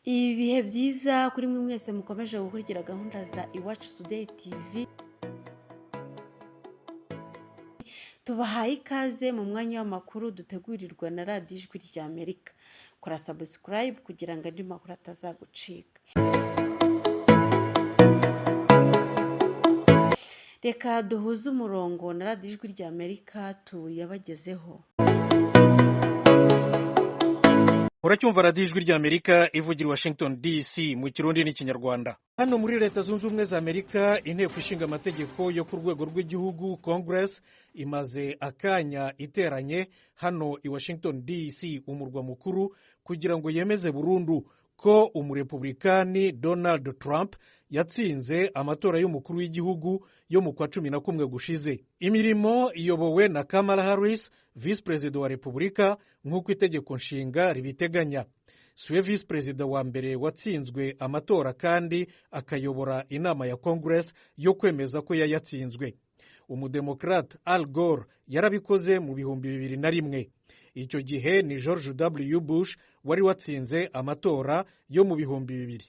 ibihe byiza kuri mwe mwese mukomeje gukurikira gahunda za Iwacu Today TV. Tubahaye ikaze mu mwanya w'amakuru dutegurirwa na radiyo Ijwi ry'Amerika. Kora subscribe kugira ngo andi makuru atazagucika. Reka duhuze umurongo na radiyo Ijwi ry'Amerika tuyabagezeho. Uracyumva radiyo Ijwi ry'Amerika ivugira Washington DC mu Kirundi n'Ikinyarwanda. Hano muri Leta Zunze Ubumwe za Amerika, inteko ishinga amategeko yo ku rwego rw'igihugu Congress imaze akanya iteranye hano i Washington DC, umurwa mukuru, kugira ngo yemeze burundu ko umurepublikani Donald Trump yatsinze amatora y'umukuru w'igihugu yo mu kwa 11 gushize. Imirimo iyobowe na Kamala Harris, Vice President wa Repubulika, nk'uko itegeko nshinga ribiteganya. Siwe Vice President wa mbere watsinzwe amatora kandi akayobora inama ya Congress yo kwemeza ko yayatsinzwe. Umudemokrate Al Gore yarabikoze mu 2001. Icyo gihe ni George W. Bush wari watsinze amatora yo mu 2000.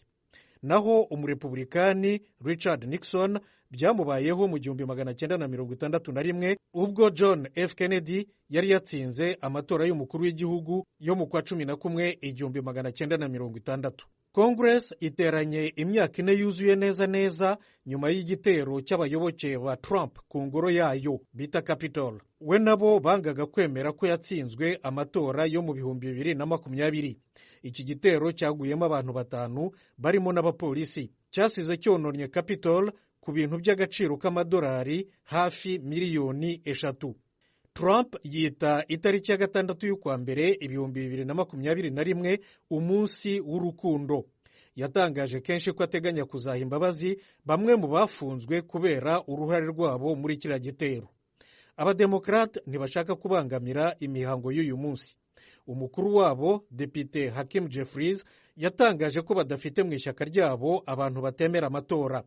Naho umurepublikani Richard Nixon byamubayeho mu 1961 ubwo John F. Kennedy yari yatsinze amatora y'umukuru w'igihugu yo mu kwa 11 1960. Congress iteranye imyaka 4 yuzuye neza nyuma y'igitero cy'abayoboke ba Trump ku ngoro yayo bita Capitol. We nabo bangaga kwemera ko yatsinzwe amatora yo mu 2020. Iki gitero cyaguyemo abantu 5 barimo n'abapolisi. Cyasize cyononye Capitol ku bintu by'agaciro k'amadolari hafi miliyoni 3. Trump yita itariki ya 6 y'ukwa mbere 2021 umunsi w'urukundo. Yatangaje kenshi ko ateganya kuzaha imbabazi bamwe mu bafunzwe kubera uruhare rwabo muri kiriya gitero. Abademokrate ntibashaka kubangamira imihango y'uyu munsi. Umukuru wabo Depite Hakeem Jeffries yatangaje ko badafite mu ishyaka ryabo abantu batemera amatora.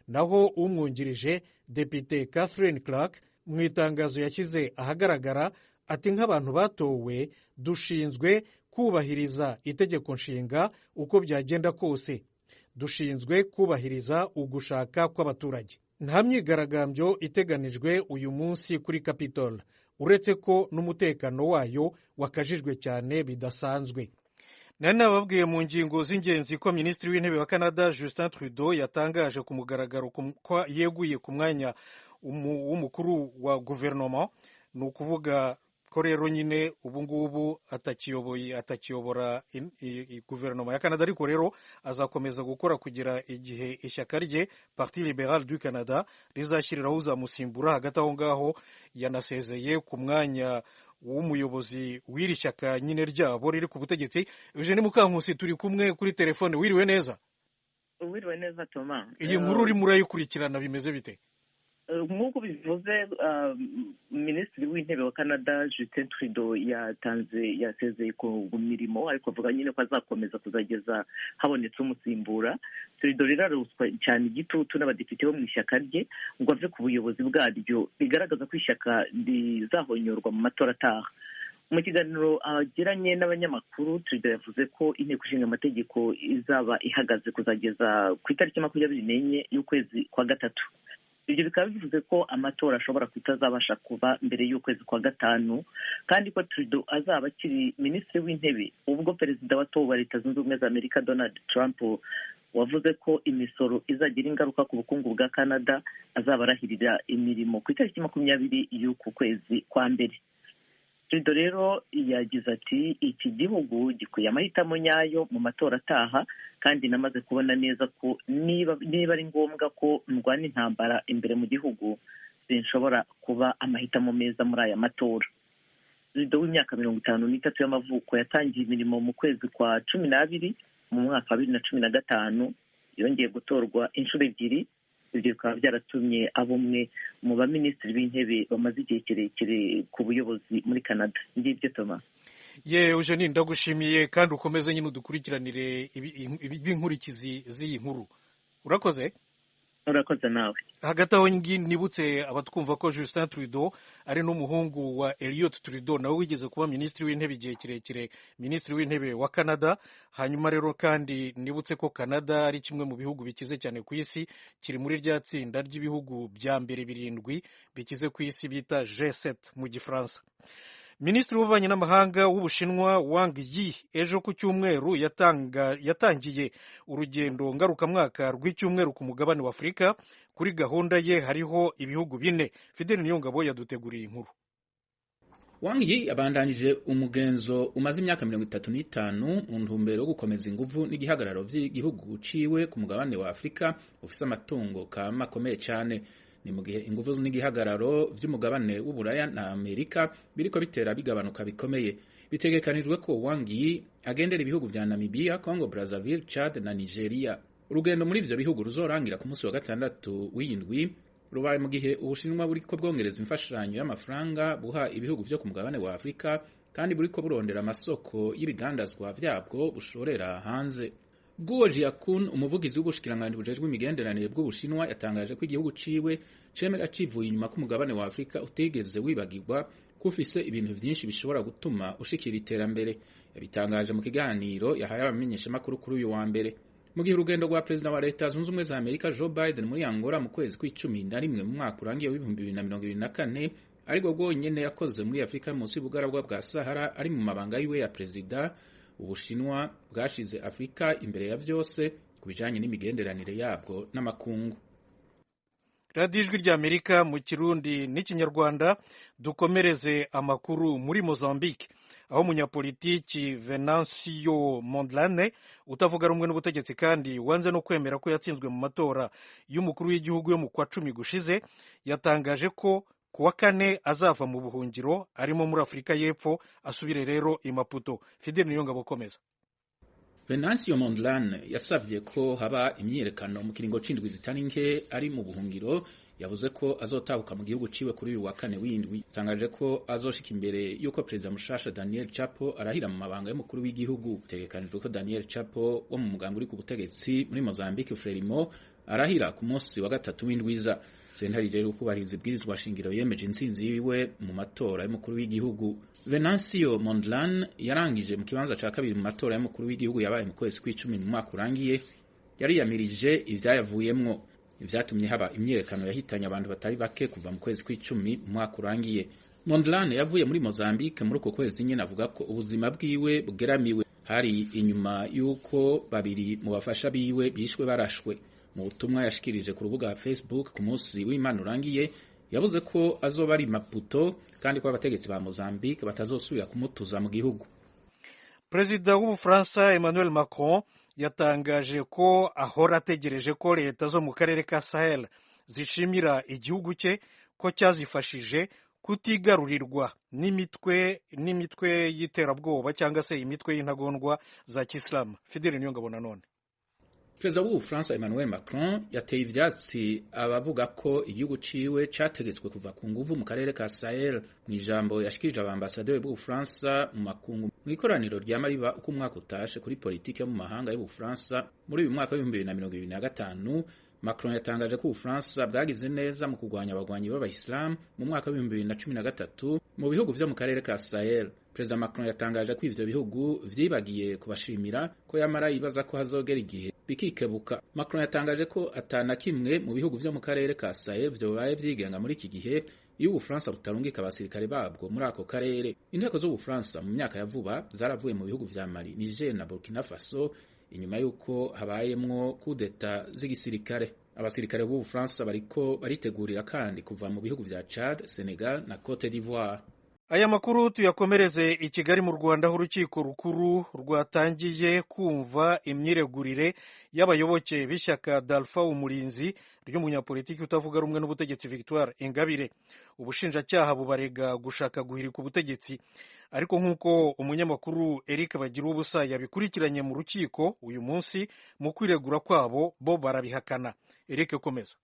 Naho umwungirije Depite Catherine Clark mu itangazo yashyize ahagaragara ati, nk'abantu batowe dushinzwe kubahiriza itegeko nshinga uko byagenda kose. Dushinzwe kubahiriza ugushaka kw'abaturage. Nta myigaragambyo iteganijwe uyu munsi kuri Capitol, uretse ko n'umutekano wayo wakajijwe cyane bidasanzwe. Nari nababwiye mu ngingo z'ingenzi ko Minisitiri w'Intebe wa Canada Justin Trudeau yatangaje ku mugaragaro ko yeguye ku mwanya w'umukuru wa guverinoma. Ni ukuvuga ko rero nyine ubu ngubu atakiyobora guverinoma ya Canada, ariko rero azakomeza gukora kugira igihe ishyaka rye Parti Libéral du Canada rizashyiriraho uzamusimbura. Hagati aho ngaho yanasezeye ku mwanya w'umuyobozi w'iri shyaka nyine ryabo riri ku butegetsi. Eugene Mukankusi turi kumwe kuri telefone. Wiriwe neza? Wiriwe neza Thomas. Iyi nkuru urimo urayikurikirana bimeze bite? Nk'uko bivuze, Minisitiri w'Intebe wa Canada Justin Trudeau yasezeye ku mirimo, ariko avuga nyine ko azakomeza kuzageza habonetse umusimbura. Trudeau rero aruswa cyane igitutu n'abadepite bo mu ishyaka rye ngo ave ku buyobozi bwaryo, bigaragaza ko ishyaka rizahonyorwa mu matora ataha. Mu kiganiro agiranye n'abanyamakuru, Trudeau yavuze ko inteko ishinga amategeko izaba ihagaze kuzageza ku itariki 24 y'ukwezi kwa gatatu. Ibyo bikaba bivuze ko amatora ashobora kutazabasha kuba mbere y'ukwezi kwa gatanu, kandi ko Trudeau azaba akiri minisitiri w'intebe ubwo perezida watowe wa Leta Zunze Ubumwe za Amerika Donald Trump wavuze ko imisoro izagira ingaruka ku bukungu bwa Canada azaba arahirira imirimo ku itariki 20 y'uku kwezi kwa mbere. Trudeau rero yagize ati, iki gihugu gikwiye amahitamo nyayo mu matora ataha, kandi namaze kubona neza ko niba ari ngombwa ko ndwana intambara imbere mu gihugu, sinshobora kuba amahitamo meza muri aya matora. Trudeau w'imyaka 53 y'amavuko yatangiye imirimo mu kwezi kwa 12 mu mwaka wa 2015, yongeye gutorwa inshuro 2. Ibyo bikaba byaratumye abumwe mu baminisitiri b'intebe bamaze igihe kirekire ku buyobozi muri Canada. Ngibyo Thomas. Eugene, ndagushimiye kandi ukomeze nyine udukurikiranire inkurikizi z'iyi nkuru. Urakoze? urakoze nawe. hagati aho nibutse abatwumva ko Justin Trudeau ari n'umuhungu wa Elliot Trudeau nawe wigeze kuba minisitiri w'intebe igihe kirekire, minisitiri w'intebe wa Canada. Hanyuma rero kandi nibutse ko Canada ari kimwe mu bihugu bikize cyane ku isi, kiri muri rya tsinda ry'ibihugu bya mbere 7 bikize ku isi bita G7 mu gifaransa. Minisitiri w'ububanyi n'amahanga w'Ubushinwa Wang Yi ejo ku cyumweru yatangiye urugendo ngarukamwaka rw'icyumweru ku mugabane wa Afurika. Kuri gahunda ye hariho ibihugu 4. Fidel Niyongabo yaduteguriye inkuru. Wang Yi abandanyije umugenzo umaze imyaka 35 mu ntumbero yo gukomeza inguvu n'igihagararo vy'igihugu ciwe ku mugabane wa Afurika ufise amatungo kama akomeye cyane. Ni mu gihe inguvu n'igihagararo vy'umugabane w'Uburaya na Amerika biriko bitera bigabanuka bikomeye. Bitegekanijwe ko Wang Yi agendera ibihugu vya Namibia, Congo Brazzaville, Chad na Nigeria. Urugendo muri ivyo bihugu ruzorangira ku munsi wa gatandatu w'indwi, rubaye mu gihe Ubushinwa buriko bwongereza imfashanyo y'amafaranga buha ibihugu vyo ku mugabane wa Afurika kandi buriko burondera amasoko y'ibidandazwa vyabwo bushorera hanze. Guo Jiakun, umuvugizi w'ubushikiranganji bujejwe imigenderanire bw'Ubushinwa, yatangaje ko igihugu ciwe cemera civuye inyuma ku mugabane wa Afurika utigeze wibagirwa ko ufise ibintu vyinshi bishobora gutuma ushikira iterambere. Yabitangaje mu kiganiro yahaye abamenyeshamakuru kuri uyu wa mbere. Mu gihe urugendo rwa perezida wa Leta Zunze Ubumwe za Amerika Joe Biden muri Angola mu kwezi kw'icumi mu mwaka urangiye w'2024 ariko bwonyene yakoze muri Afurika munsi y'ubugaragwa bwa Sahara ari mu mabanga yiwe ya perezida, Ubushinwa bwashize Afurika imbere ya vyose ku bijanye n'imigenderanire yabwo n'amakungu. Radio Ijwi ry'Amerika mu Kirundi n'Ikinyarwanda. Dukomereze amakuru muri Mozambique, aho umunyapolitiki Venancio Mondlane utavuga rumwe n'ubutegetsi kandi wanze no kwemera ko yatsinzwe mu matora y'umukuru w'igihugu yo mu kwa 10 gushize, yatangaje ko kuwa 4 azava mu buhungiro arimo muri Afurika y'Epfo asubire rero i Maputo. Fidel Niyongabo komeza. Venancio Mondlane yasavye ko haba imyiyerekano mu kiringo c'indwi zitari nke ari mu buhungiro. Yavuze ko azotabuka mu gihugu ciwe kuri uyu wa 4 w'indwi. Tangaje ko azoshika imbere yuko perezida mushasha Daniel Chapo arahira mu mabanga y'umukuru w'igihugu. Tegekanijwe ko Daniel Chapo wo mu mugambi uri ku butegetsi muri Mozambique Frelimo arahira ku munsi wa 3 w'indwiza. Sentare rero kubahiriza ibwirizwa shingiro yemeje intsinzi yiwe mu matora y'umukuru w'igihugu. Venancio Mondlane yarangije mu kibanza ca kabiri mu matora y'umukuru w'igihugu yabaye mu kwezi kw'icumi mu mwaka urangiye. Yari yamirije ivyayavuyemwo, ivyatumye haba imyiyerekano yahitanye abantu batari bake kuva mu kwezi kw'icumi mu mwaka urangiye. Mondlane yavuye muri Mozambique muri uko kwezi nyene avuga ko ubuzima bwiwe bugeramiwe. Hari inyuma yuko babiri mu bafasha biwe bishwe barashwe. Mu butumwa yashikirije ku rubuga Facebook ku munsi w'Imana urangiye, yavuze ko azoba ari Maputo kandi ko abategetsi ba Mozambique batazosubira kumutuza mu gihugu. Perezida w'Ubufaransa Emmanuel Macron yatangaje ko ahora ategereje ko leta zo mu karere ka Sahel zishimira igihugu cye ko cyazifashije kutigarurirwa n'imitwe y'iterabwoba cyangwa se imitwe y'intagondwa za Kisilamu. Fidel Niyongabo nanone. Perezida w'Ubufaransa Emmanuel Macron yateye ivyatsi abavuga ko igihugu ciwe categetswe kuva ku nguvu mu karere ka Sahel. Mu ijambo yashikirije abambasaderi b'Ubufaransa mu makungu mu ikoraniro rya Mariba uko umwaka utashe kuri politike yo mu mahanga y'Ubufaransa muri uyu mwaka w'2025, Macron yatangaje ko Ubufaransa bwagize neza mu kurwanya abagwanyi b'Abayisilamu mu mwaka w'2013 mu bihugu vyo mu karere ka Sahel. Perezida Macron yatangaje ko ivyo bihugu vyibagiye kubashimira ko yamara yibaza ko hazogera igihe bikikebuka. Macron yatangaje ko atana kimwe mu bihugu vyo mu karere ka Sahel vyobaye vyigenga muri iki gihe iyo Ubufaransa butarungika abasirikare babwo muri ako karere. Inteko z'Ubufaransa mu myaka ya vuba zaravuye mu bihugu vya Mali, Niger na Burkina Faso inyuma yuko habayemwo kudeta z'igisirikare. Abasirikare b'Ubufaransa bariko baritegurira kandi kuva mu bihugu vya Chad, Senegal na Cote d'Ivoire. Aya makuru tuyakomereze i Kigali mu Rwanda, aho urukiko rukuru rwatangiye kumva imyiregurire y'abayoboke b'ishyaka Dalpha Umurinzi ry'umunyapolitiki utavuga rumwe n'ubutegetsi Victoire Ingabire. Ubushinjacyaha bubarega gushaka guhirika ubutegetsi, ariko nk'uko umunyamakuru Eric Bagiruwubusa yabikurikiranye mu rukiko uyu munsi, mu kwiregura kwabo bo barabihakana. Eric komeza.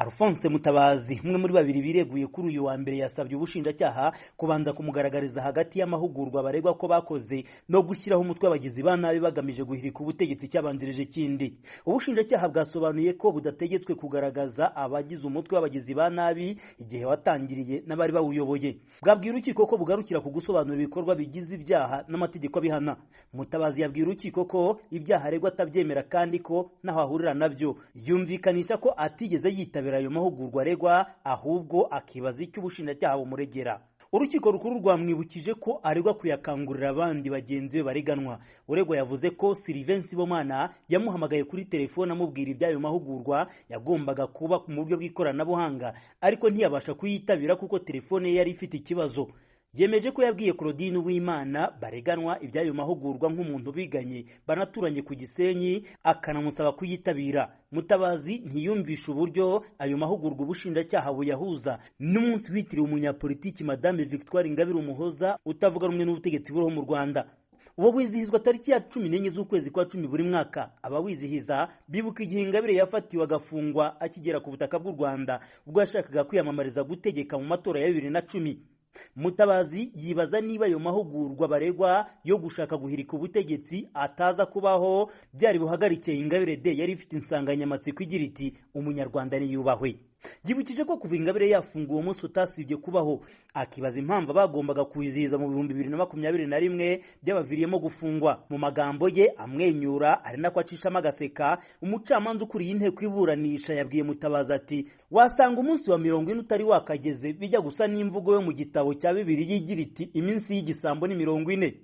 Alphonse Mutabazi, umwe muri babiri bireguye kuri uyu wa mbere, yasabye ubushinjacyaha kubanza kumugaragariza hagati y'amahugurwa baregwa ko bakoze no gushyiraho umutwe w'abagizi ba nabi bagamije guhirika ubutegetsi cyabanjirije kindi. Ubushinjacyaha bwasobanuye ko budategetswe kugaragaza abagize umutwe w'abagizi ba nabi igihe watangiriye n'abari bawuyoboye. Bwabwiye urukiko ko bugarukira ku gusobanura ibikorwa bigize ibyaha n'amategeko abihana. Mutabazi yabwiye urukiko ko ibyaha aregwa atabyemera kandi ko naho ahurira nabyo. Yumvikanisha ko atigeze yitabira ayo mahugurwa aregwa, ahubwo akibaza icyo ubushinjacyaha bumuregera. Urukiko rukuru rwamwibukije ko aregwa kuyakangurira abandi bagenzi be bareganwa. Uregwa yavuze ko Sylvain Sibomana yamuhamagaye kuri telefone amubwira iby'ayo mahugurwa yagombaga kuba mu buryo bw'ikoranabuhanga, ariko ntiyabasha kuyitabira kuko telefone ye yari ifite ikibazo. Yemeje ko yabwiye Claudine Uwimana bareganwa iby'ayo mahugurwa nk'umuntu biganye banaturanye ku Gisenyi, akanamusaba kuyitabira. Mutabazi ntiyumvisha uburyo ayo mahugurwa ubushinjacyaha buyahuza n'umunsi witiriwe umunyapolitiki Madame Victoire Ingabire Umuhoza utavuga rumwe n'ubutegetsi buriho mu Rwanda. Uwo wizihizwa tariki ya 14 z'ukwezi kwa 10 buri mwaka. Abawizihiza bibuka igihe Ingabire yafatiwe agafungwa akigera ku butaka bw'u Rwanda ubwo yashakaga kwiyamamariza gutegeka mu matora ya 2010. Mutabazi yibaza niba ayo mahugurwa baregwa yo gushaka guhirika ubutegetsi ataza kubaho byari buhagarikiye Ingabire de yari ifite insanganyamatsiko igira iti umunyarwanda niyubahwe. Yibukije ko kuva Ingabire yafunguwe uwo munsi utasibye kubaho, akibaza impamvu bagombaga kuwizihiza mu 2021 byabaviriyemo gufungwa. Mu magambo ye amwenyura ari nako acishamo agaseka, umucamanza ukuriye inteko iburanisha yabwiye Mutabazi ati wasanga umunsi wa 40 utari wakageze, bijya gusa n'imvugo yo mu gitabo cya Bibiliya igira iti iminsi y'igisambo ni 40.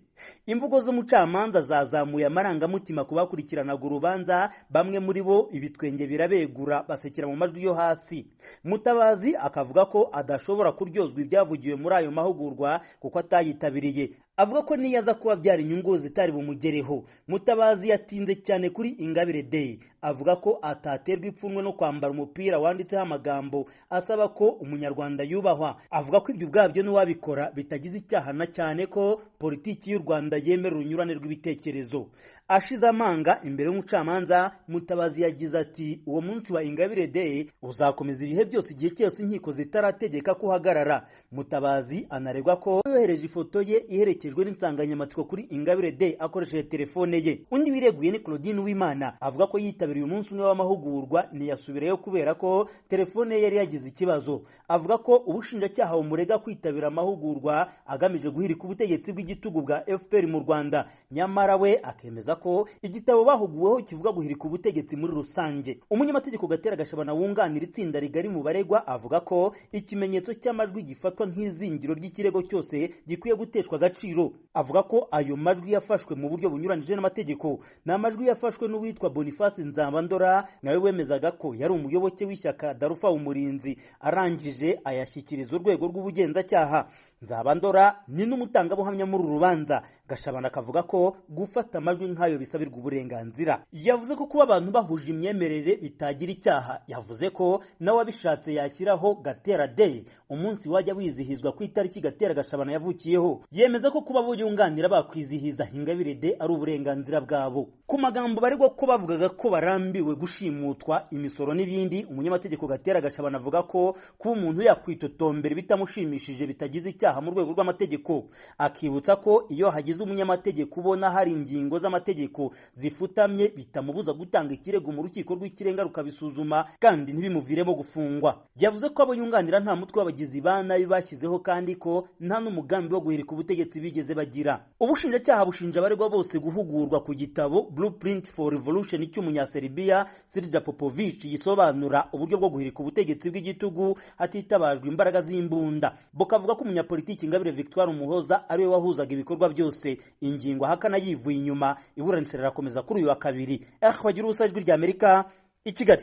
Imvugo z'umucamanza zazamuye amarangamutima ku bakurikiranaga urubanza, bamwe muri bo ibitwenge birabegura basekera mu majwi yo hasi. Mutabazi akavuga ko adashobora kuryozwa ibyavugiwe muri ayo mahugurwa kuko atayitabiriye. Avuga ko niyaza kuba byari inyungu zitari bumugereho. Mutabazi yatinze cyane kuri Ingabire Day, avuga ko ataterwa ipfunwe no kwambara umupira wanditseho amagambo asaba ko umunyarwanda yubahwa. Avuga ko ibyo ubwabyo n'uwabikora bitagize icyaha, na cyane ko politiki y'u Rwanda yemera urunyurane rw'ibitekerezo. Ashize amanga imbere y'umucamanza, Mutabazi yagize ati uwo munsi wa Ingabire Day uzakomeza ibihe byose igihe cyose inkiko zitarategeka kuhagarara. Mutabazi anaregwa ko yohereje ifoto ye iherekejwe n'insanganyamatsiko kuri Ingabire Day akoresheje telefone ye. Undi wireguye ni Claudine Uwimana, avuga ko yitabiriye umunsi umwe w'amahugurwa ntiyasubireyo kubera ko telefone ye yari yagize ikibazo. Avuga ko ubushinjacyaha bumurega kwitabira amahugurwa agamije guhirika ubutegetsi bw'igitugu bwa FPR mu Rwanda, nyamara we akemeza ko igitabo bahuguweho kivuga guhirika ubutegetsi muri rusange. Umunyamategeko Gatera Gashabana wunganira itsinda rigari mu baregwa avuga ko ikimenyetso cy'amajwi gifatwa nk'izingiro ry'ikirego cyose gikwiye guteshwa agaciro. Avuga ko ayo majwi yafashwe mu buryo bunyuranije n'amategeko. N'amajwi yafashwe n'uwitwa Boniface Nzabandora, nawe wemezaga ko yari umuyoboke w'ishyaka Darufa Umurinzi, arangije ayashyikiriza urwego rw'ubugenzacyaha. Nzabandora ni n'umutangabuhamya muri rubanza. Gashabana akavuga ko gufata amajwi nk'ayo bisabirwa uburenganzira. Yavuze ko kuba abantu bahuje imyemerere bitagira icyaha. Yavuze ko nawe abishatse yashyiraho Gatera Day, umunsi wajya wizihizwa ku itariki Gatera Gashabana yavukiyeho. Yemeza ko kuba bo yunganira bakwizihiza Ingabire Day ari uburenganzira bwabo. Ku magambo baregwa ko bavugaga ko barambiwe gushimutwa imisoro n'ibindi, umunyamategeko Gatera Gashabana avuga ko kuba umuntu yakwitotombera bitamushimishije bitagize icyaha mu rwego rw'amategeko. Akibutsa ko iyo hagize umunyamategeko ubona hari ingingo z'amategeko zifutamye bitamubuza gutanga ikirego mu rukiko rw'ikirenga rukabisuzuma kandi ntibimuviremo gufungwa. Yavuze ko abo yunganira nta mutwe w'abagizi ba nabi bashyizeho kandi ko nta n'umugambi wo guhirika ubutegetsi bigeze bagira. Ubushinjacyaha bushinja abaregwa bose guhugurwa ku gitabo Blueprint for Revolution cy'umunyaserbiya Srđan Popović gisobanura uburyo bwo guhirika ubutegetsi bw'igitugu hatitabajwe imbaraga z'imbunda. Bokavuga ko umunyapolitiki Ingabire Victoire Umuhoza ariwe wahuzaga ibikorwa byose. Ingingo ahakana yivuye inyuma. Iburanisha rirakomeza kuri uyu wa kabiri. Bagira ubusa Ijwi ry'Amerika i Kigali.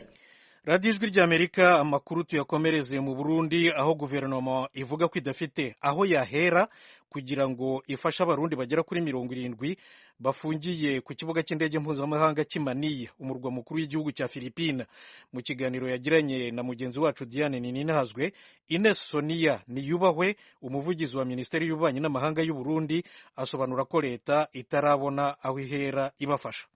radiyo ijwi ry'Amerika, amakuru tuyakomereze mu Burundi, aho guverinoma ivuga ko idafite aho yahera kugira ngo ifashe abarundi bagera kuri 70 bafungiye ku kibuga cy'indege mpuzamahanga cy'Manille, umurwa mukuru w'igihugu cya Philippines. Mu kiganiro yagiranye na mugenzi wacu Diane Nininahazwe, Ines Sonia Niyubahwe, umuvugizi wa Minisiteri y'Ububanyi n'Amahanga y'u Burundi, asobanura ko leta itarabona aho ihera ibafasha.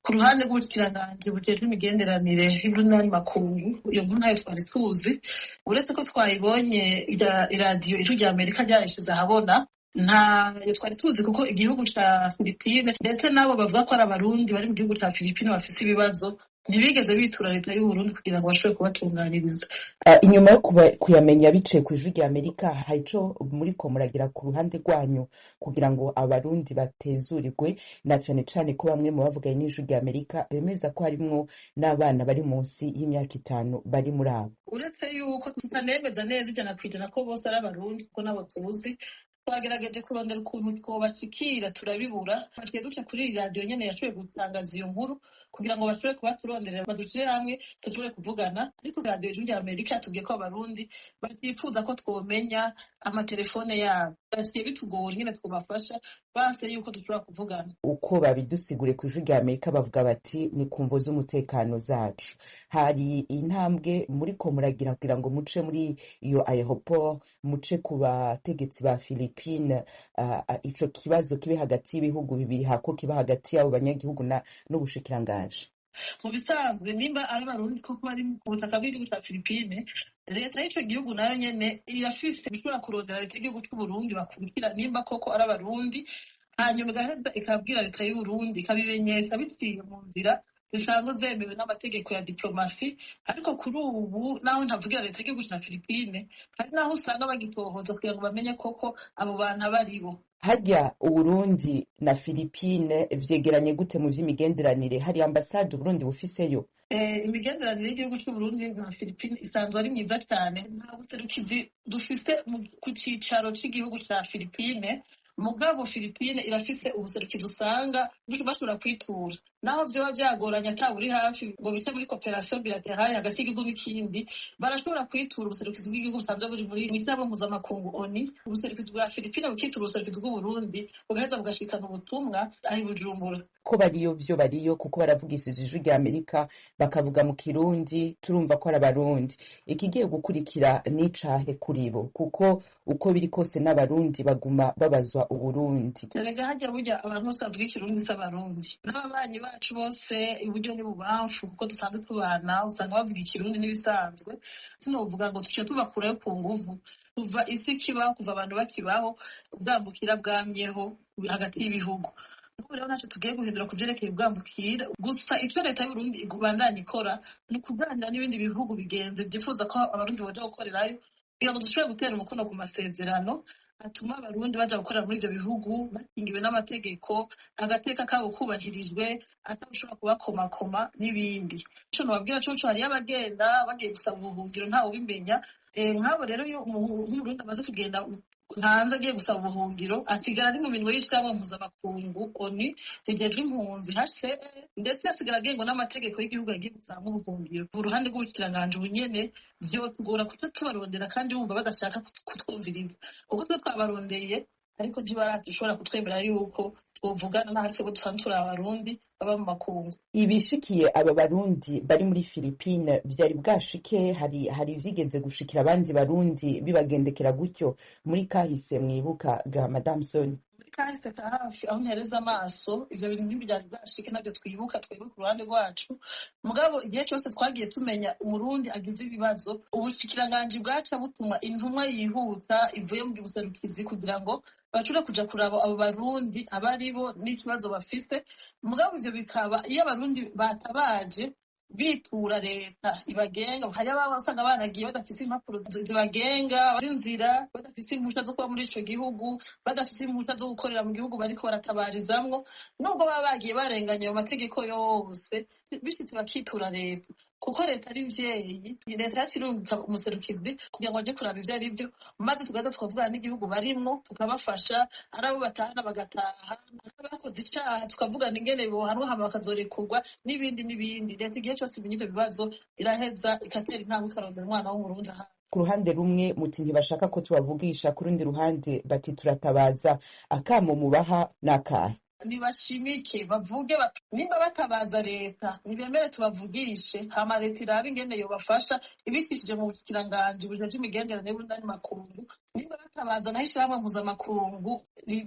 ku ruhande rw'ubushikiranganje bujejwe imigenderanire y'Uburundi makungu, iyo nkuru ntayo twari tuzi, uretse ko twayibonye iradiyo Ijwi rya Amerika ryayishize ahabona, ntayo twari tuzi kuko igihugu ca Philippines ndetse nabo bavuga ko ari abarundi bari mu gihugu ca Philippines bafise ibibazo ntibigeze bitura leta y'u Burundi kugira ngo bashobore kubatunganiriza. Inyuma yo kuyamenya biciye ku Ijwi rya Amerika, hari ico muriko muragira ku ruhande rwanyu kugira ngo abarundi batezurirwe, na cane cane ko bamwe mu bavuganye n'Ijwi rya Amerika bemeza ko harimwo n'abana bari munsi y'imyaka 5 bari muri abo. Uretse yuko tutanemeza neza 100% ko bose ari abarundi kuko nabo tuzi, twagerageje kurondera ukuntu twobashikira turabibura, baciye duca kuri iyi radiyo nyene yashoboye gutangaza iyo nkuru kugira ngo bashobore kuba turonderera badushire hamwe dushobore kuvugana, ariko radiyo Ijwi rya Amerika yatubwiye ko abarundi batifuza ko twomenya amatelefone yabo, baciye bitugora ingene twobafasha banse yuko dushobora kuvugana. Uko babidusigure ku Ijwi rya Amerika bavuga bati ni kumvo z'umutekano zacu. Hari intambwe muriko muragira kugira ngo muce muri iyo aeroport, muce ku bategetsi ba Philippines, ico kibazo kibe hagati y'ibihugu bibiri hako kiba hagati y'abo banyagihugu n'ubushikiranganje. Mu bisanzwe nimba ari abarundi koko bari mu butaka bw'igihugu ca Philippines, leta y'ico gihugu nayo nyene irafise bishobora kurondera leta y'igihugu c'u Burundi bakurikira nimba koko ari abarundi, hanyuma igaheza ikabwira leta y'u Burundi ikabimenyesha biciye mu nzira zisanzwe zemewe n'amategeko ya diplomasi. Ariko kuri ubu naho ntavugira leta y'igihugu ca Philippines, hari naho usanga bagitohoza kugira ngo bamenye koko abo bantu abaribo. Harya Uburundi na Philippines vyegeranye gute mu vy'imigenderanire? Hari ambasade Uburundi bufiseyo? Imigenderanire y'igihugu cy'u Burundi na Philippines isanzwe ari myiza cyane, nta buserukizi dufise ku cicaro c'igihugu ca Philippines, mugabo Philippines irafise ubuserukizi usanga bashobora kwitura, naho vyoba vyagoranye ataburi hafi ngo bice muri cooperation bilaterale hagati y'igihugu n'ikindi, barashobora kwitura ubuserukizi bw'igihugu busanzwe buri muri misabo mpuzamakungu ONU, ubuserukizi bwa Philippines bukitura ubuserukizi bw'u Burundi bugaheza bugashikana ubutumwa aho Bujumbura. Ko bariyo kuko baravugishije Ijwi rya Amerika bakavuga mu Kirundi, turumva ko ari abarundi. Ikigiye gukurikira n'icahe kuri bo, kuko uko biri kose n'abarundi baguma babazwa Uburundi. Erega harya burya abantu bose bavuga Ikirundi s'abarundi, n'ababanyi bacu bose iburyo n'ibubamfu kuko dusanzwe tubana usanga bavuga Ikirundi n'ibisanzwe, sinovuga ngo tuce tubakurayo ku nguvu. Kuva isi kibaho, kuva abantu bakibaho, ubwambukira bwamyeho hagati y'ibihugu. Ubu rero naco tugiye guhindura ku vyerekeye ubwambukira, gusa ico leta y'Uburundi igubandanya ikora ni ukuganira n'ibindi bihugu bigenze vyifuza ko abarundi boja gukorerayo kugira ngo dushobore gutera umukono ku masezerano atuma abarundi baja gukorera muri ivyo bihugu bakingiwe n'amategeko, agateka kabo kubahirijwe, atawushobora kubakomakoma n'ibindi. Ico nobabwira coco hariyo abagenda bagiye gusaba ubuhungiro ntawe ubimenya, nk'abo rero iyo nk'umurundi amaze kugenda hanze agiye gusaba ubuhungiro asigara ari mu minwe y'ishirahamwe mpuzamakungu ONU rijejwe impunzi HCR, ndetse asigara agengwa n'amategeko y'igihugu agiye gusaba ubuhungiro. Uruhande rw'ubushikiranganje bunyene vyotugora kuca tubarondera kandi bumva badashaka kutwumviriza, kuko twe twabarondeye ariko ntibarashobora kutwemera yuko twovugana n'ahari twebwe dusanzwe turi abarundi baba mu makungu. Ibishikiye aba barundi bari muri Philippines vyari bwashike, hari vyigeze gushikira abandi barundi bibagendekera gutyo muri kahise mwibuka ga Madame Sonia? Kahise ka hafi aho ntereza amaso ivyo bintu ntibyari bwashike navyo twibuka twebwe ku ruhande rwacu, mugabo igihe cyose twagiye tumenya umurundi agize ibibazo, ubushikiranganje bwaca butuma intumwa yihuta ivuye mu buserukizi kugira ngo bashobore kuja kuraba abo barundi abaribo n'ikibazo bafise. Mugabo ivyo bikaba iyo abarundi batabaje bitura leta ibagenga, hari ababa usanga banagiye badafise impapuro zibagenga z'inzira, badafise impusha zo kuba muri ico gihugu, badafise impusha zo gukorera mu gihugu bariko baratabarizamwo, nubwo baba bagiye barenganya ayo mategeko yose bishitse bakitura leta, kuko leta ari mvyeyi. Leta yacirungika umuserukizi kugira ngo aje kuraba ivyo arivyo, maze tugaza tukavugana n'igihugu barimwo tukabafasha, ari abo batahana bagataha, abakoze icaha tukavugana ingene bohanwa hama bakazorekurwa n'ibindi n'ibindi. Leta igihe cyose ibintu bibazo iraheza ikatera intambwe ikarondera umwana w'umurundi aha. Ku ruhande rumwe muti ntibashaka ko tubavugisha, ku rundi ruhande bati turatabaza. Akamo mubaha nakahe? Nibashimike bavuge nimba batabaza leta nibemere tubavugishe, hama leta irabe ingene yobafasha ibikishije mu bushikiranganje bujejwe imigenderanire y'Uburundi makungu. Nimba batabaza naho ishirahamwe mpuzamakungu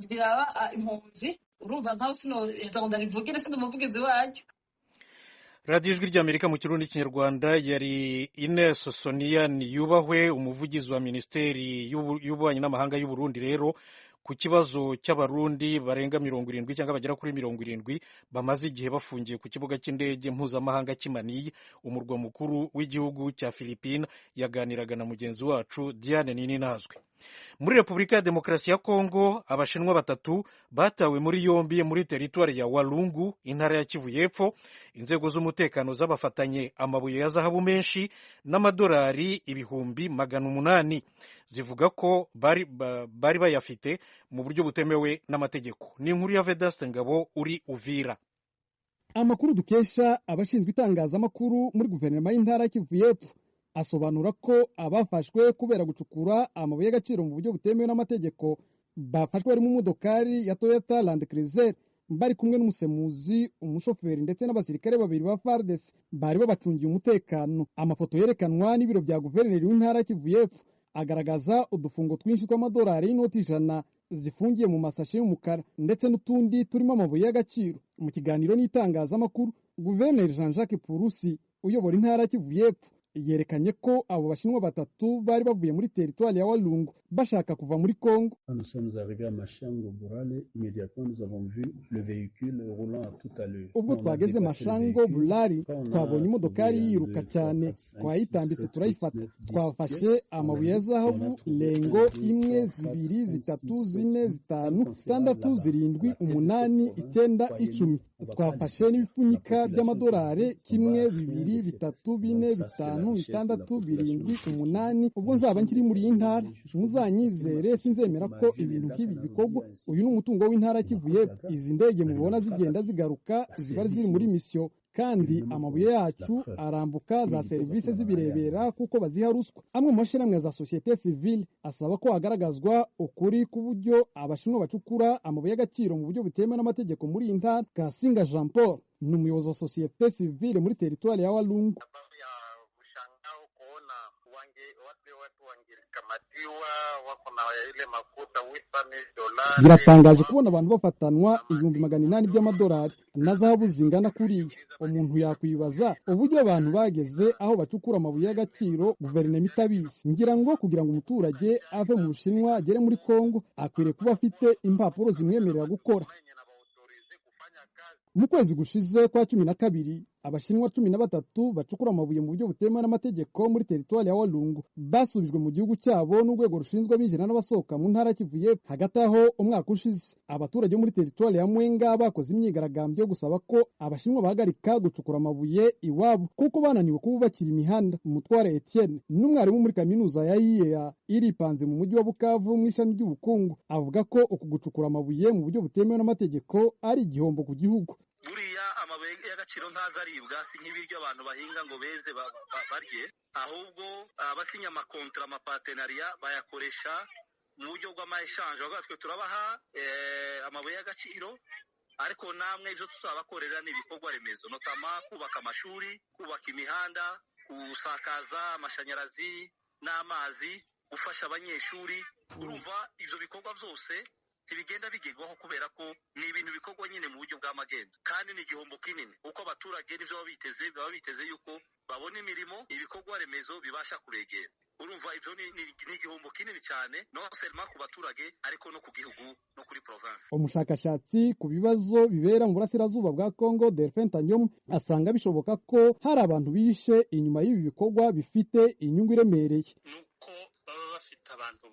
riraba impunzi, urumva nkaho sino ndandivugire sindi umuvugizi waryo. radiyo ijwi ry'amerika mu kirundi n'ikinyarwanda yari Ines Sonia Niyubahwe umuvugizi wa minisiteri y'ububanyi n'amahanga y'u Burundi rero ku kibazo cy'abarundi barenga 70 cyangwa bagera kuri 70 bamaze igihe bafungiye ku kibuga cy'indege mpuzamahanga cy'Manille umurwa mukuru w'igihugu cya Philippines. Yaganiraga na mugenzi wacu Diane Nininazwe. Muri Repubulika ya Demokarasi ya Kongo abashinwa batatu batawe muri yombi muri teritwari ya Walungu intara ya Kivu y'Epfo. Inzego z'umutekano zabafatanye amabuye ya zahabu menshi n'amadolari 800,000 zivuga ko bari bayafite mu buryo butemewe n'amategeko. Ni inkuru ya Vedaste Ngabo uri Uvira. Amakuru dukesha abashinzwe itangazamakuru muri guverinoma y'intara ya Kivu y'Epfo asobanura ko abafashwe kubera gucukura amabuye y'agaciro mu buryo butemewe n'amategeko bafashwe bari mu modokari ya Toyota Land Cruiser bari kumwe n'umusemuzi, umushoferi ndetse n'abasirikare babiri ba FARDC bari babacungiye umutekano. Amafoto yerekanwa n'ibiro bya guverineri w'intara ya Kivu y'Epfo agaragaza udufungo twinshi tw'amadolari y'inoti 100 zifungiye mu masashe y'umukara ndetse n'utundi turimo amabuye y'agaciro. Mu kiganiro n'itangazamakuru, guverineri Jean-Jacques Purusi uyobora intara ya Kivu y'Epfo yerekanye ko abo bashinwa batatu bari bavuye muri teritwari ya Walungu bashaka kuva muri Kongo. Nous sommes arrivés à Mashango Burale, immédiatement nous avons vu le véhicule roulant à toute allure. Ubwo twageze Mashango Burale twabonye imodokari yiruka cyane, twayitambitse turayifata. Twafashe amabuye ya zahabu lengo 1, 2, 3, 4, 5, 6, 7, 8, 8, 9, 10. Twafashe n'ibipfunyika by'amadolari 1, 2, 3, 4, 5, 6, 7, 8. Ubwo nzaba nkiri muri iyi ntara muzanyizere sinzemera ko ibintu nk'ibi bikorwa. Uyu ni umutungo w'intara Kivu y'Epfo. Izi ndege mubona zigenda zigaruka ziba ziri muri misiyo, kandi amabuye yacu arambuka za serivisi zibirebera kuko baziha ruswa. Amwe mu mashyirahamwe za societe civile asaba ko hagaragazwa ukuri ku buryo abashinwa bacukura amabuye y'agaciro mu buryo butemewe n'amategeko muri iyi ntara. Kasinga Jean Paul ni umuyobozi wa societe civile muri teritwari ya Walungu. Biratangaje kubona abantu bafatanwa 800,000 by'amadolari na zahabu zingana kuriya. Umuntu yakwibaza uburyo abantu bageze aho bacukura amabuye y'agaciro guverinoma itabizi. Ngira ngo kugira ngo umuturage ave mu Bushinwa agere muri Kongo akwiriye kuba afite impapuro zimwemerera gukora. Mu kwezi gushize kwa 12 abashinwa 13 bacukura amabuye mu buryo butemewe n'amategeko muri teritwari ya Walungu basubijwe mu gihugu cyabo n'urwego rushinzwe abinjira n'abasohoka mu ntara Kivu y'Epfo. Hagati aho umwaka ushize abaturage muri teritwari ya Mwenga bakoze imyigaragambyo yo gusaba ko abashinwa bahagarika gucukura amabuye iwabo kuko bananiwe kububakira imihanda. Umutware Etienne n'umwarimu muri kaminuza ya IEA iripanze mu mujyi wa Bukavu mu ishami ry'ubukungu avuga ko uku gucukura amabuye mu buryo butemewe n'amategeko ari igihombo ku gihugu. Buriya amabuye y'agaciro ntazaribwa si nk'ibiryo abantu bahinga ngo beze barye, ahubwo abasinya amakontra amapartenariya bayakoresha mu buryo bw'amaeshanje. Bavuga twe turabaha amabuye y'agaciro, ariko namwe ibyo tuzabakorera ni ibikorwa remezo, notama kubaka amashuri, kubaka imihanda, gusakaza amashanyarazi n'amazi, gufasha abanyeshuri. Urumva ibyo bikorwa byose ntibigenda bigerwaho kubera ko ni ibintu bikorwa nyine mu buryo bw'amagendo, kandi ni igihombo kinini kuko abaturage n'ibyo baba biteze yuko babona imirimo, ibikorwa remezo bibasha kuregera. Urumva ibyo ni igihombo kinini cyane, no seulement ku baturage ariko no ku gihugu no kuri province. Umushakashatsi ku bibazo bibera mu burasirazuba bwa Kongo Delphin Tanyom asanga bishoboka ko hari abantu bishe inyuma y'ibi bikorwa bifite inyungu iremereye. Nuko baba bafite abantu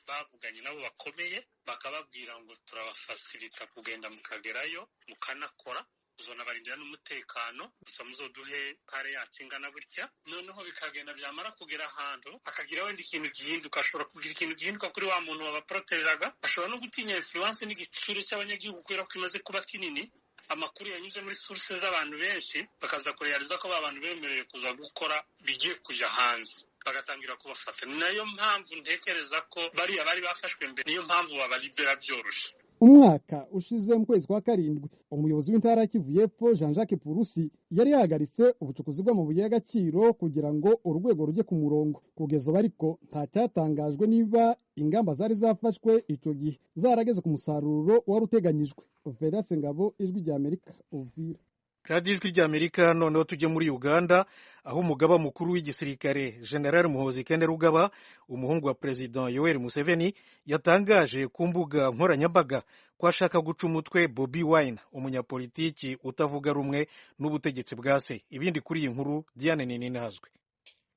bavuganye nabo bakomeye bakababwira ngo turabafasirita kugenda mukagerayo mukanakora, uzonabarindira n'umutekano, gusa muzoduhe pare yacu ingana gutya. Noneho bikagenda byamara kugera ahantu akagira wenda ikintu gihinduka, ashobora kugira ikintu gihinduka kuri wa muntu wabaprotejaga, ashobora no gutinya influence n'igitsure cy'abanyagihugu kubera ko imaze kuba kinini. Amakuru yanyuze muri sources z'abantu benshi bakaza kurealiza ko abantu bemerewe kuza gukora bigiye kuja hanze, bagatangira kubafata. Ni nayo mpamvu ntekereza ko bariya bari bafashwe mbere, niyo mpamvu babalibera byoroshe. Umwaka ushize mu kwezi kwa 7 umuyobozi w'intara ya Kivu y'Epfo Jean-Jacques Purusi yari yahagaritse ubucukuzi bw'amabuye y'agaciro kugira ngo urwego rujye ku murongo. Kugeza ubu ariko nta cyatangajwe niba ingamba zari zafashwe icyo gihe zarageze ku musaruro wari uteganyijwe. Vedaste Ngabo, Ijwi ry'Amerika, Uvira. radiyo ijwi ry'amerika. noneho tujye muri uganda aho umugaba mukuru w'igisirikare general muhozi kainerugaba umuhungu wa perezida yoweri museveni yatangaje ku mbuga nkoranyambaga ko ashaka guca umutwe Bobi Wine, umunyapolitiki utavuga rumwe n'ubutegetsi bwa se. ibindi kuri iyi nkuru Diane Nininazwe.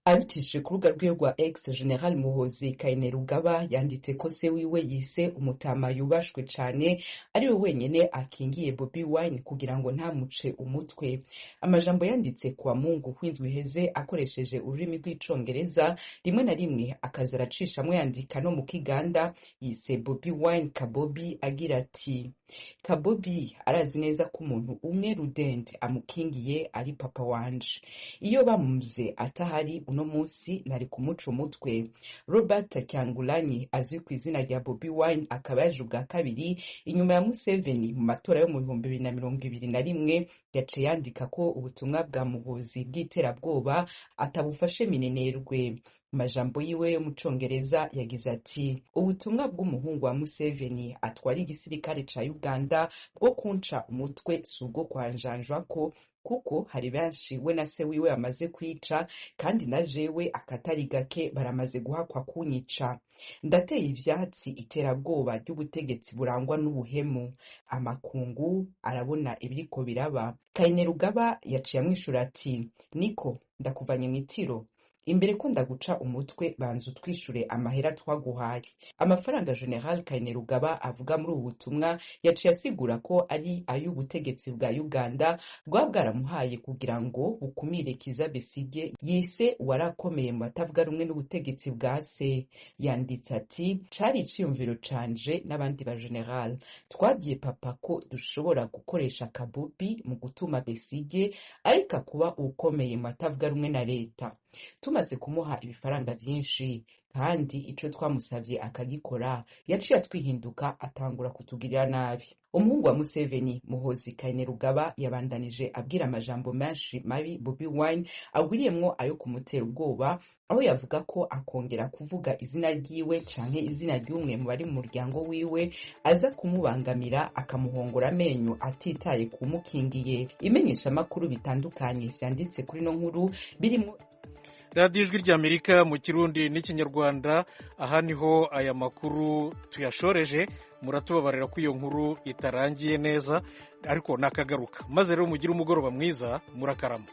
abicishije ku rubuga rwe rwa X, General Muhozi Kainerugaba yanditse ko se wiwe yise umutama yubashwe cyane ari we wenyine akingiye Bobi Wine kugira ngo ntamuce umutwe. Amajambo yanditse kwa Mungu w'indwi iheze akoresheje ururimi rw'icongereza, rimwe na rimwe akaza aracishamwe yandika no mu Kiganda, yise Bobi Wine Kabobi agira ati Kabobi arazi neza ko umuntu umwe rudende amukingiye ari papa wanje. Iyo bamuze atahari uno munsi nari kumuca umutwe. Robert Kyangulanyi azwi ku izina rya Bobi Wine akaba yaje ubwa kabiri inyuma ya Museveni mu matora yo mu 2021 yaciye yandika ko ubutumwa bwa Muhozi bw'iterabwoba atabufashe minenerwe. Majambo yiwe yo mu Congereza yagize ati ubutumwa bw'umuhungu wa Museveni atwara igisirikare ca Uganda bwo kunca umutwe subwo kwanjanjwa ko kuko hari benshi we na se wiwe bamaze kwica kandi na jewe akatari gake baramaze guhakwa kunyica. Ndateye ivyatsi iterabwoba ry'ubutegetsi burangwa n'ubuhemu. Amakungu arabona ibiriko biraba. Kainerugaba yaciye amwishura ati niko ndakuvanye mwitiro, imbere ko ndaguca umutwe banza utwishure amahera twaguhaye. Amafaranga General Kainerugaba avuga muri ubu butumwa yaciye asigura ko ari ay'ubutegetsi bwa Uganda bwa bwaramuhaye kugira ngo bukumire Kizza Besigye yise warakomeye mu batavuga rumwe n'ubutegetsi bwa se. Yanditse ati cari iciyumviro canje n'abandi ba General, twabwiye papa ko dushobora gukoresha Kabobi mu gutuma Besigye ariko kuba ukomeye mu batavuga rumwe na leta. Tumaze kumuha ibifaranga byinshi kandi ico twamusavye akagikora, yaciye atwihinduka atangura kutugirira nabi. Umuhungu wa Museveni Muhozi Kainerugaba yabandanije abwira amajambo menshi mabi Bobi Wine agwiriyemwo ayo kumutera ubwoba, aho yavuga ko akongera kuvuga izina ryiwe canke izina ry'umwe mu bari mu muryango wiwe aza kumubangamira akamuhongora amenyo atitaye kumukingiye. Imenyesha makuru bitandukanye vyanditse kuri no nkuru birimo radiyo ijwi ry'amerika mu kirundi n'ikinyarwanda. aha niho aya makuru tuyashoreje. muratubabarira ko iyo nkuru itarangiye neza ariko nakagaruka. maze rero mugire umugoroba mwiza, murakarama.